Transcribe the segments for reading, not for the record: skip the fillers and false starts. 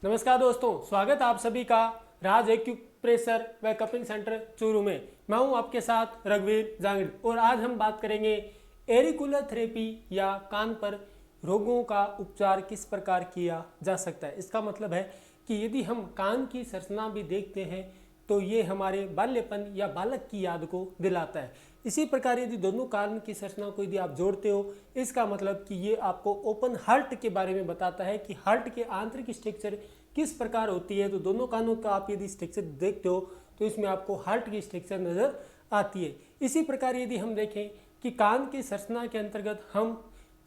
नमस्कार दोस्तों, स्वागत आप सभी का राज एक्यूप्रेशर व कपिंग सेंटर चूरू में। मैं हूं आपके साथ रघुवीर जांगड़ और आज हम बात करेंगे एरिकुलर थेरेपी या कान पर रोगों का उपचार किस प्रकार किया जा सकता है। इसका मतलब है कि यदि हम कान की संरचना भी देखते हैं तो ये हमारे बाल्यपन या बालक की याद को दिलाता है। इसी प्रकार यदि दोनों कान की संरचना को यदि आप जोड़ते हो, इसका मतलब कि ये आपको ओपन हार्ट के बारे में बताता है कि हार्ट के आंतरिक स्ट्रक्चर किस प्रकार होती है। तो दोनों कानों का आप यदि स्ट्रक्चर देखते हो तो इसमें आपको हार्ट की स्ट्रक्चर नज़र आती है। इसी प्रकार यदि हम देखें कि कान की संरचना के अंतर्गत हम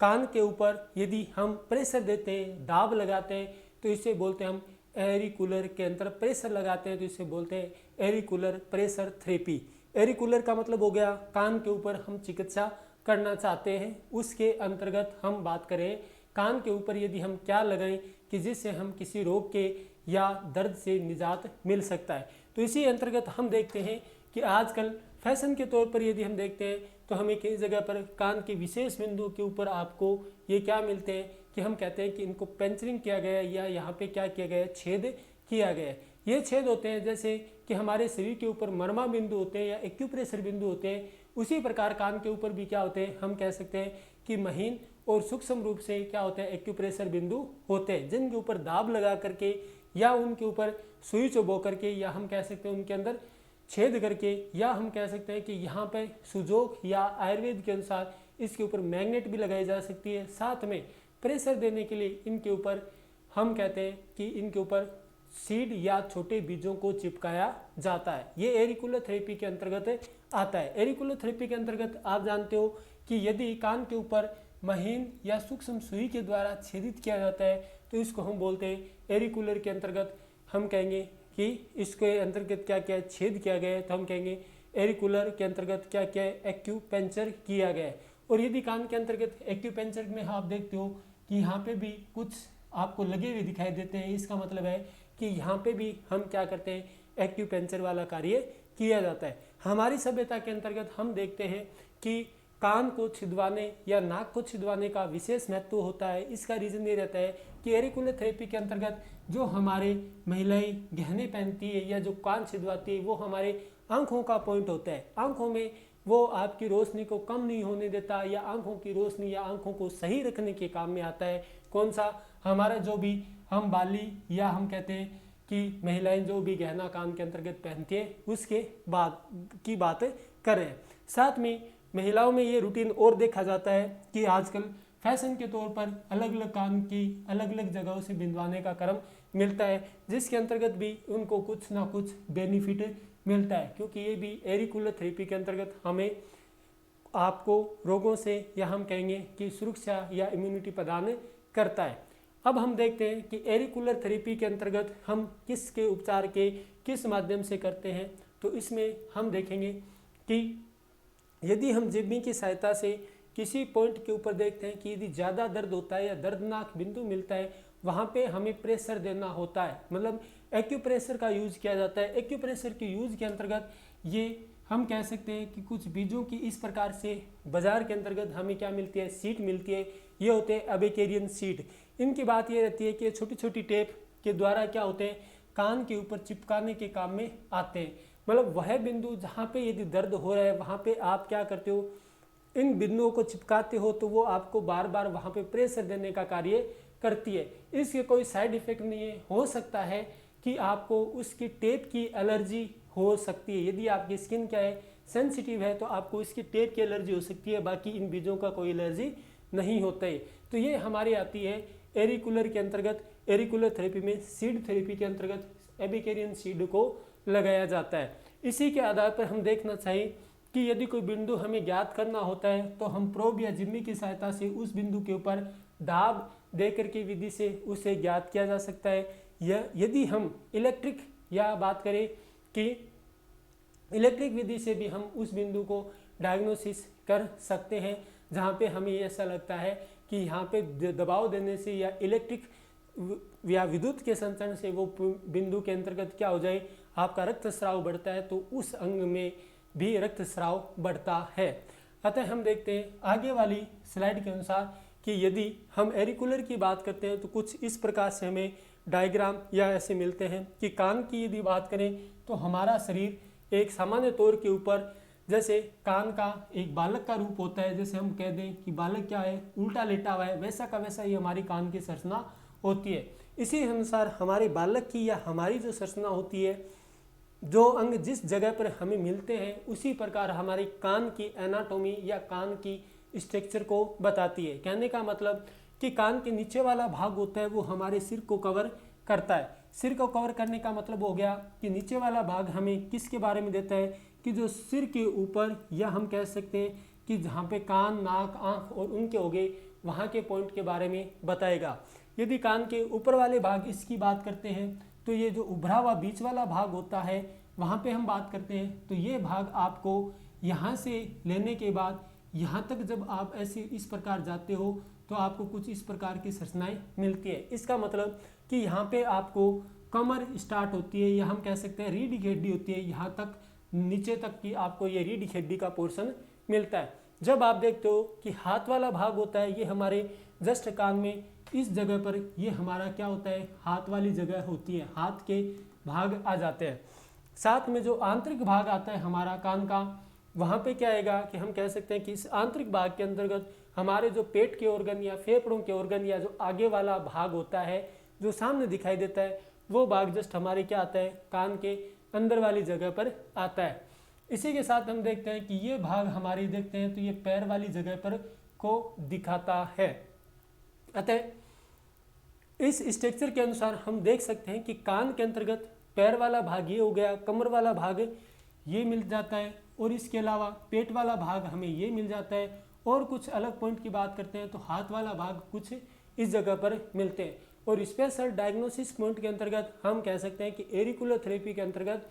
कान के ऊपर यदि हम प्रेशर देते हैं, दाब लगाते हैं, तो इसे बोलते हैं हम एरिकुलर के अंदर प्रेशर लगाते हैं तो इसे बोलते हैं एरिकुलर प्रेशर थेरेपी। एरिकुलर का मतलब हो गया कान के ऊपर हम चिकित्सा करना चाहते हैं, उसके अंतर्गत हम बात करें कान के ऊपर यदि हम क्या लगाएं कि जिससे हम किसी रोग के या दर्द से निजात मिल सकता है। तो इसी अंतर्गत हम देखते हैं कि आजकल फैशन के तौर पर यदि हम देखते हैं तो हमें कई जगह पर कान के विशेष बिंदु के ऊपर आपको ये क्या मिलते हैं कि हम कहते हैं कि इनको पेंचरिंग किया गया है या यहाँ पे क्या किया गया है, छेद किया गया है। ये छेद होते हैं जैसे कि हमारे शरीर के ऊपर मरमा बिंदु होते हैं या एक्यूप्रेशर बिंदु होते हैं, उसी प्रकार कान के ऊपर भी क्या होते हैं, हम कह सकते हैं कि महीन और सूक्ष्म रूप से क्या होते हैं, एक्यूप्रेशर बिंदु होते हैं जिनके ऊपर दाब लगा करके या उनके ऊपर सुई चुभो करके या हम कह सकते हैं उनके अंदर छेद करके या हम कह सकते हैं कि यहाँ पे सुजोग या आयुर्वेद के अनुसार इसके ऊपर मैग्नेट भी लगाई जा सकती है। साथ में प्रेशर देने के लिए इनके ऊपर हम कहते हैं कि इनके ऊपर सीड या छोटे बीजों को चिपकाया जाता है। ये एरिकुलर थेरेपी के अंतर्गत आता है। एरिकुलर थेरेपी के अंतर्गत आप जानते हो कि यदि कान के ऊपर महीन या सूक्ष्म सुई के द्वारा छेदित किया जाता है तो इसको हम बोलते हैं एरिकुलर के अंतर्गत हम कहेंगे कि इसके अंतर्गत क्या क्या छेद किया गया है तो हम कहेंगे एरिकुलर के अंतर्गत क्या क्या एक्यूपेंचर किया गया है। और यदि कान के अंतर्गत एक्यूपेंचर में आप देखते हो कि यहाँ पे भी कुछ आपको लगे हुए दिखाई देते हैं, इसका मतलब है कि यहाँ पे भी हम क्या करते हैं, एक्यूपेंचर वाला कार्य किया जाता है। हमारी सभ्यता के अंतर्गत हम देखते हैं कि कान को छिदवाने या नाक को छिदवाने का विशेष महत्व होता है। इसका रीज़न ये रहता है कि एरिकुलर थेरेपी के अंतर्गत जो हमारे महिलाएं गहने पहनती है या जो कान छिदवाती है वो हमारे आंखों का पॉइंट होता है। आंखों में वो आपकी रोशनी को कम नहीं होने देता या आंखों की रोशनी या आंखों को सही रखने के काम में आता है। कौन सा, हमारा जो भी हम बाली या हम कहते हैं कि महिलाएं जो भी गहना कान के अंतर्गत पहनती है उसके बाद की बात कर रहे हैं। साथ में महिलाओं में ये रूटीन और देखा जाता है कि आजकल फैशन के तौर पर अलग अलग कान की अलग अलग जगहों से बिंदवाने का क्रम मिलता है, जिसके अंतर्गत भी उनको कुछ ना कुछ बेनिफिट मिलता है, क्योंकि ये भी एरिकुलर थेरेपी के अंतर्गत हमें आपको रोगों से या हम कहेंगे कि सुरक्षा या इम्यूनिटी प्रदान करता है। अब हम देखते हैं कि एरिकुलर थेरेपी के अंतर्गत हम किसके उपचार के किस माध्यम से करते हैं। तो इसमें हम देखेंगे कि यदि हम जिब्बी की सहायता से किसी पॉइंट के ऊपर देखते हैं कि यदि ज़्यादा दर्द होता है या दर्दनाक बिंदु मिलता है, वहाँ पे हमें प्रेशर देना होता है, मतलब एक्यूप्रेशर का यूज़ किया जाता है। एक्यूप्रेशर के यूज़ के अंतर्गत ये हम कह सकते हैं कि कुछ बीजों की इस प्रकार से बाजार के अंतर्गत हमें क्या मिलती है, सीड मिलती है। ये होते हैं अबेकेरियन सीड। इनकी बात ये रहती है कि छोटी छोटी टेप के द्वारा क्या होते हैं, कान के ऊपर चिपकाने के काम में आते हैं। मतलब वह बिंदु जहाँ पे यदि दर्द हो रहा है वहाँ पे आप क्या करते हो, इन बिंदुओं को चिपकाते हो तो वो आपको बार बार वहाँ पे प्रेशर देने का कार्य करती है। इसके कोई साइड इफेक्ट नहीं है। हो सकता है कि आपको उसकी टेप की एलर्जी हो सकती है। यदि आपकी स्किन क्या है, सेंसिटिव है, तो आपको इसकी टेप की एलर्जी हो सकती है, बाकी इन बीजों का कोई एलर्जी नहीं होता है। तो ये हमारी आती है एरिकुलर के अंतर्गत। एरिकुलर थेरेपी में सीड थेरेपी के अंतर्गत एबिकेरियन सीड को लगाया जाता है। इसी के आधार पर हम देखना चाहिए कि यदि कोई बिंदु हमें ज्ञात करना होता है तो हम प्रोब या जिम्मी की सहायता से उस बिंदु के ऊपर दाब देकर के विधि से उसे ज्ञात किया जा सकता है। या यदि हम इलेक्ट्रिक या बात करें कि इलेक्ट्रिक विधि से भी हम उस बिंदु को डायग्नोसिस कर सकते हैं, जहाँ पे हमें ऐसा लगता है कि यहाँ पे दबाव देने से या इलेक्ट्रिक या विद्युत के संचरण से वो बिंदु के अंतर्गत क्या हो जाए, आपका रक्तस्राव बढ़ता है, तो उस अंग में भी रक्तस्राव बढ़ता है। अतः हम देखते हैं आगे वाली स्लाइड के अनुसार कि यदि हम एरिकुलर की बात करते हैं तो कुछ इस प्रकार से हमें डायग्राम या ऐसे मिलते हैं कि कान की यदि बात करें तो हमारा शरीर एक सामान्य तौर के ऊपर जैसे कान का एक बालक का रूप होता है, जैसे हम कह दें कि बालक क्या है, उल्टा लेटा हुआ है, वैसा का वैसा ही हमारी कान की संरचना होती है। इसी अनुसार हमारे बालक की या हमारी जो संरचना होती है, जो अंग जिस जगह पर हमें मिलते हैं उसी प्रकार हमारी कान की एनाटॉमी या कान की स्ट्रक्चर को बताती है। कहने का मतलब कि कान के नीचे वाला भाग होता है वो हमारे सिर को कवर करता है। सिर को कवर करने का मतलब हो गया कि नीचे वाला भाग हमें किसके बारे में देता है कि जो सिर के ऊपर, या हम कह सकते हैं कि जहाँ पे कान, नाक, आँख और उनके हो गए वहाँ के पॉइंट के बारे में बताएगा। यदि कान के ऊपर वाले भाग इसकी बात करते हैं तो ये जो उभरा हुआ बीच वाला भाग होता है वहाँ पे हम बात करते हैं, तो ये भाग आपको यहाँ से लेने के बाद यहाँ तक जब आप ऐसे इस प्रकार जाते हो तो आपको कुछ इस प्रकार की संरचनाएं मिलती है। इसका मतलब कि यहाँ पे आपको कमर स्टार्ट होती है, या हम कह सकते हैं रीढ़ की हड्डी होती है, यहाँ तक नीचे तक की आपको ये रीढ़ की हड्डी का पोर्शन मिलता है। जब आप देखते हो कि हाथ वाला भाग होता है, ये हमारे जस्ट कान में इस जगह पर ये हमारा क्या होता है, हाथ वाली जगह होती है, हाथ के भाग आ जाते हैं। साथ में जो आंतरिक भाग आता है हमारा कान का, वहाँ पे क्या आएगा कि हम कह सकते हैं कि इस आंतरिक भाग के अंतर्गत हमारे जो पेट के ऑर्गन या फेफड़ों के ऑर्गन या जो आगे वाला भाग होता है जो सामने दिखाई देता है, वो भाग जस्ट हमारे क्या आता है, कान के अंदर वाली जगह पर आता है। इसी के साथ हम देखते हैं कि ये भाग हमारी देखते हैं तो ये पैर वाली जगह पर को दिखाता है। अतः इस स्ट्रक्चर के अनुसार हम देख सकते हैं कि कान के अंतर्गत पैर वाला भाग ये हो गया, कमर वाला भाग ये मिल जाता है, और इसके अलावा पेट वाला भाग हमें ये मिल जाता है। और कुछ अलग पॉइंट की बात करते हैं तो हाथ वाला भाग कुछ इस जगह पर मिलते हैं। और स्पेशल डायग्नोसिस पॉइंट के अंतर्गत हम कह सकते हैं कि एरिकुलर थेरेपी के अंतर्गत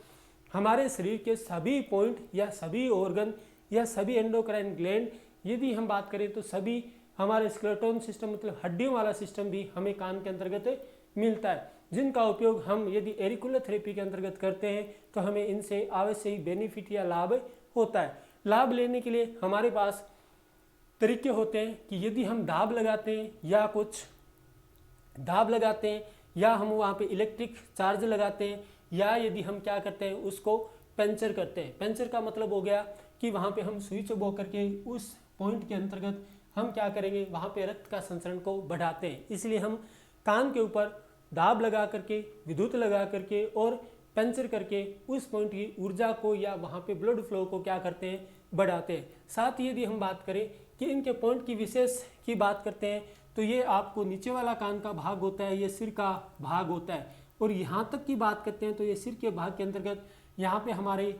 हमारे शरीर के सभी पॉइंट या सभी ऑर्गन या सभी एंडोक्राइन ग्लैंड, यदि हम बात करें तो सभी हमारे स्केलेटन सिस्टम मतलब हड्डियों वाला सिस्टम भी हमें कान के अंतर्गत मिलता है, जिनका उपयोग हम यदि एरिकुलर थेरेपी के अंतर्गत करते हैं तो हमें इनसे अवश्य ही बेनिफिट या लाभ होता है। लाभ लेने के लिए हमारे पास तरीके होते हैं कि यदि हम दाब लगाते हैं या कुछ दाब लगाते हैं, या हम वहाँ पे इलेक्ट्रिक चार्ज लगाते हैं, या यदि हम क्या करते हैं उसको पंचर करते हैं। पंचर का मतलब हो गया कि वहाँ पे हम सुई चुभो करके उस पॉइंट के अंतर्गत हम क्या करेंगे, वहाँ पे रक्त का संचरण को बढ़ाते हैं। इसलिए हम कान के ऊपर दाब लगा करके, विद्युत लगा करके और पंचर करके उस पॉइंट की ऊर्जा को या वहाँ पे ब्लड फ्लो को क्या करते हैं, बढ़ाते हैं। साथ ही यदि हम बात करें कि इनके पॉइंट की विशेष की बात करते हैं तो ये आपको नीचे वाला कान का भाग होता है, ये सिर का भाग होता है। और यहाँ तक की बात करते हैं तो ये सिर के भाग के अंतर्गत यहाँ पे हमारे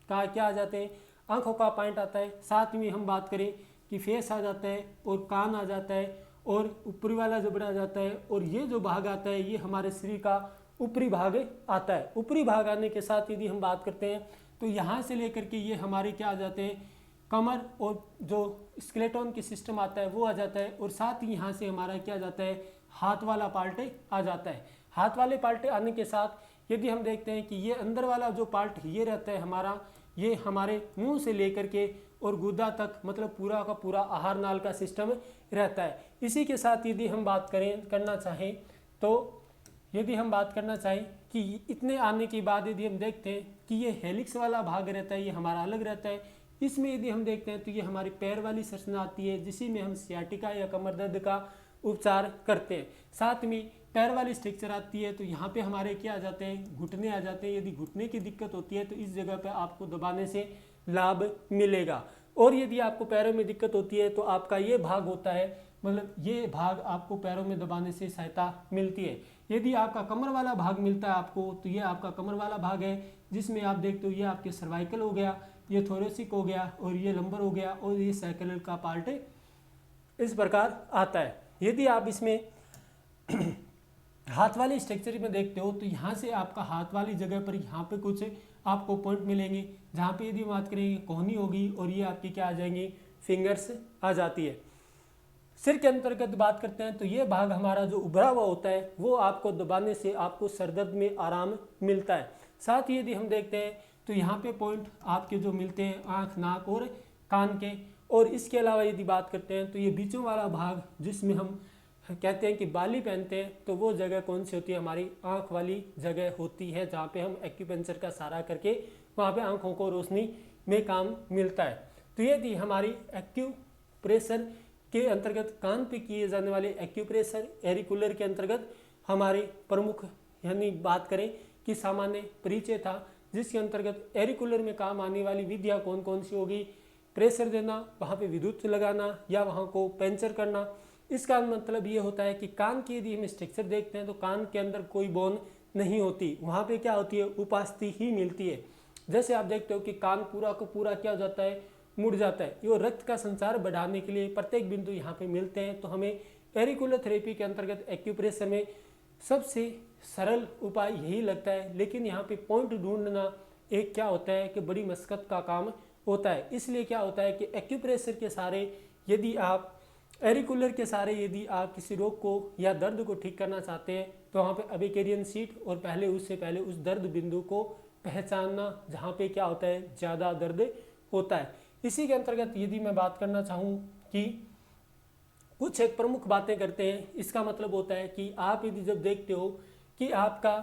का क्या आ जाते हैं, आंखों का पॉइंट आता है। साथ में हम बात करें कि फेस आ जाता है और कान आ जाता है और ऊपरी वाला जबड़ा आ जाता है, और ये जो भाग आता है ये हमारे शरीर का ऊपरी भाग आता है। ऊपरी भाग आने के साथ यदि हम बात करते हैं तो यहाँ से लेकर के ये हमारे क्या आ जाते हैं, कमर और जो स्केलेटन की सिस्टम आता है वो आ जाता है। और साथ ही यहाँ से हमारा क्या आ जाता है, हाथ वाला पार्ट आ जाता है। हाथ वाले पार्ट आने के साथ यदि हम देखते हैं कि ये अंदर वाला जो पार्ट ये रहता है हमारा, ये हमारे मुंह से लेकर के और गुदा तक मतलब पूरा का पूरा आहार नाल का सिस्टम रहता है। इसी के साथ यदि हम बात करना चाहें तो यदि हम बात करना चाहें कि इतने आने के बाद यदि हम देखते हैं कि ये हेलिक्स वाला भाग रहता है, ये हमारा अलग रहता है। इसमें यदि हम देखते हैं तो ये हमारी पैर वाली संरचना आती है जिसी में हम सियाटिका या कमर दर्द का उपचार करते हैं। साथ में पैर वाली स्ट्रक्चर आती है तो यहाँ पे हमारे क्या आ जाते हैं, घुटने आ जाते हैं। यदि घुटने की दिक्कत होती है तो इस जगह पे आपको दबाने से लाभ मिलेगा। और यदि आपको पैरों में दिक्कत होती है तो आपका ये भाग होता है, मतलब ये भाग आपको पैरों में दबाने से सहायता मिलती है। यदि आपका कमर वाला भाग मिलता है आपको तो ये आपका कमर वाला भाग है जिसमें आप देखते हो ये आपके सर्वाइकल हो गया, ये थोरेसिक हो गया और ये लंबर हो गया और ये सैकल का पार्ट इस प्रकार आता है। यदि आप इसमें हाथ वाली स्ट्रक्चर में देखते हो तो यहाँ से आपका हाथ वाली जगह पर यहाँ पे कुछ आपको पॉइंट मिलेंगे, जहाँ पे यदि बात करेंगे कोहनी होगी और ये आपकी क्या आ जाएंगी, फिंगर्स आ जाती है। सिर के अंतर्गत बात करते हैं तो ये भाग हमारा जो उभरा हुआ होता है वो आपको दबाने से आपको सर दर्द में आराम मिलता है। साथ ही यदि हम देखते हैं तो यहाँ पे पॉइंट आपके जो मिलते हैं आँख, नाक और कान के। और इसके अलावा यदि बात करते हैं तो ये बीचों वाला भाग जिसमें हम कहते हैं कि बाली पहनते हैं तो वो जगह कौन सी होती है, हमारी आँख वाली जगह होती है, जहाँ पे हम एक्यूपेंचर का सहारा करके वहाँ पे आँखों को रोशनी में काम मिलता है। तो ये थी हमारी एक्यूप्रेशर के अंतर्गत कान पे किए जाने वाले एक्यूप्रेशर एरिकुलर के अंतर्गत हमारे प्रमुख यानी बात करें कि सामान्य परिचय था, जिसके अंतर्गत एरिकुलर में काम आने वाली विधियाँ कौन कौन सी होगी, प्रेशर देना, वहाँ पे विद्युत लगाना या वहाँ को पंचर करना। इसका मतलब ये होता है कि कान की यदि हम स्ट्रक्चर देखते हैं तो कान के अंदर कोई बोन नहीं होती, वहाँ पे क्या होती है, उपास्थि ही मिलती है। जैसे आप देखते हो कि कान पूरा को पूरा क्या हो जाता है, मुड़ जाता है। ये रक्त का संचार बढ़ाने के लिए प्रत्येक बिंदु यहाँ पे मिलते हैं। तो हमें एरिकुलर थेरेपी के अंतर्गत एक्यूप्रेशर में सबसे सरल उपाय यही लगता है, लेकिन यहाँ पे पॉइंट ढूंढना एक क्या होता है कि बड़ी मशक्कत का काम होता है। इसलिए क्या होता है कि एक्यूप्रेशर के सहारे यदि आप एरिकुलर के सहारे यदि आप किसी रोग को या दर्द को ठीक करना चाहते हैं तो वहाँ पे अबेकेरियन सीट और उससे पहले उस दर्द बिंदु को पहचानना जहाँ पे क्या होता है, ज़्यादा दर्द होता है। इसी के अंतर्गत यदि मैं बात करना चाहूँ कि कुछ एक प्रमुख बातें करते हैं, इसका मतलब होता है कि आप यदि जब देखते हो कि आपका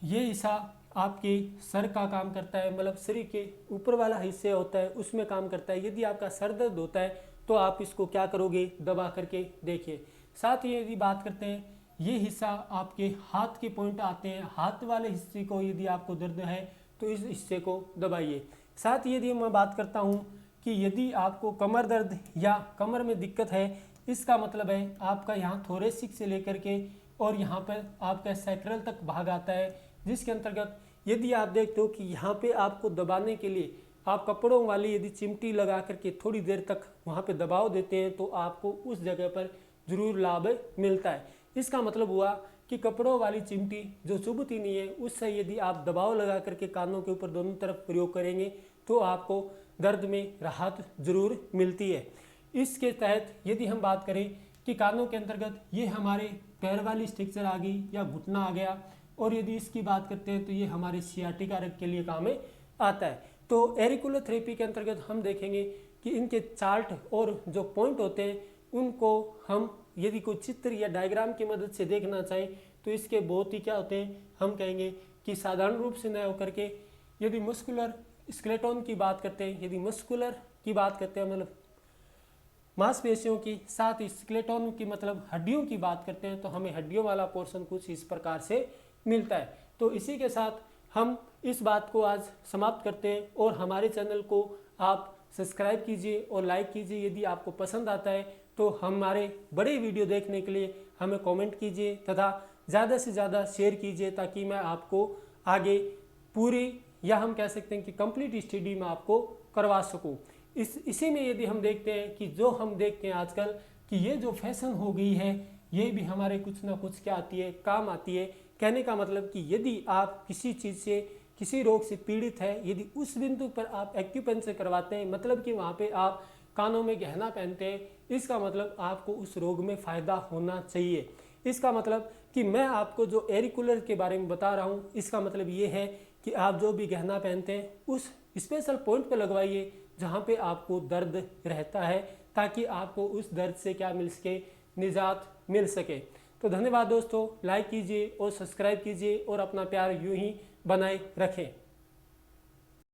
ये हिस्सा आपके सर का काम करता है, मतलब शरीर के ऊपर वाला हिस्से होता है उसमें काम करता है। यदि आपका सर दर्द होता है तो आप इसको क्या करोगे, दबा करके देखिए। साथ ही यदि बात करते हैं ये हिस्सा आपके हाथ के पॉइंट आते हैं, हाथ वाले हिस्से को यदि आपको दर्द है तो इस हिस्से को दबाइए। साथ ही यदि मैं बात करता हूँ कि यदि आपको कमर दर्द या कमर में दिक्कत है, इसका मतलब है आपका यहाँ थोरेसिक से लेकर के और यहाँ पर आपका सैक्रल तक भाग आता है, जिसके अंतर्गत यदि आप देखते हो कि यहाँ पे आपको दबाने के लिए आप कपड़ों वाली यदि चिमटी लगा करके थोड़ी देर तक वहाँ पे दबाव देते हैं तो आपको उस जगह पर जरूर लाभ मिलता है। इसका मतलब हुआ कि कपड़ों वाली चिमटी जो चुभती नहीं है उससे यदि आप दबाव लगा करके कानों के ऊपर दोनों तरफ प्रयोग करेंगे तो आपको दर्द में राहत जरूर मिलती है। इसके तहत यदि हम बात करें कि कानों के अंतर्गत ये हमारे पैर वाली स्ट्रक्चर आ गई या घुटना आ गया, और यदि इसकी बात करते हैं तो ये हमारे सियाटिका रग के लिए काम में आता है। तो एरिकुलर थेरेपी के अंतर्गत हम देखेंगे कि इनके चार्ट और जो पॉइंट होते हैं उनको हम यदि कोई चित्र या डायग्राम की मदद से देखना चाहें तो इसके बहुत ही क्या होते हैं, हम कहेंगे कि साधारण रूप से न होकर के यदि मस्कुलर स्केलेटन की बात करते हैं, यदि मस्कुलर की बात करते हैं मतलब मांसपेशियों की, साथ ही स्केलेटन की मतलब हड्डियों की बात करते हैं तो हमें हड्डियों वाला पोर्शन कुछ इस प्रकार से मिलता है। तो इसी के साथ हम इस बात को आज समाप्त करते हैं और हमारे चैनल को आप सब्सक्राइब कीजिए और लाइक कीजिए। यदि आपको पसंद आता है तो हमारे बड़े वीडियो देखने के लिए हमें कमेंट कीजिए तथा ज़्यादा से ज़्यादा शेयर कीजिए ताकि मैं आपको आगे पूरी या हम कह सकते हैं कि कंप्लीट स्टडी में आपको करवा सकूं। इसी में यदि हम देखते हैं कि जो हम देखते हैं आजकल कि ये जो फैशन हो गई है ये भी हमारे कुछ ना कुछ क्या आती है, काम आती है। कहने का मतलब कि यदि आप किसी चीज़ से किसी रोग से पीड़ित है, यदि उस बिंदु पर आप एक्यूपेंचर करवाते हैं, मतलब कि वहाँ पे आप कानों में गहना पहनते हैं, इसका मतलब आपको उस रोग में फ़ायदा होना चाहिए। इसका मतलब कि मैं आपको जो एरिकुलर के बारे में बता रहा हूँ इसका मतलब ये है कि आप जो भी गहना पहनते हैं उस स्पेशल पॉइंट पर लगवाइए जहाँ पे आपको दर्द रहता है, ताकि आपको उस दर्द से क्या मिल सके, निजात मिल सके। तो धन्यवाद दोस्तों, लाइक कीजिए और सब्सक्राइब कीजिए और अपना प्यार यूं ही बनाए रखें।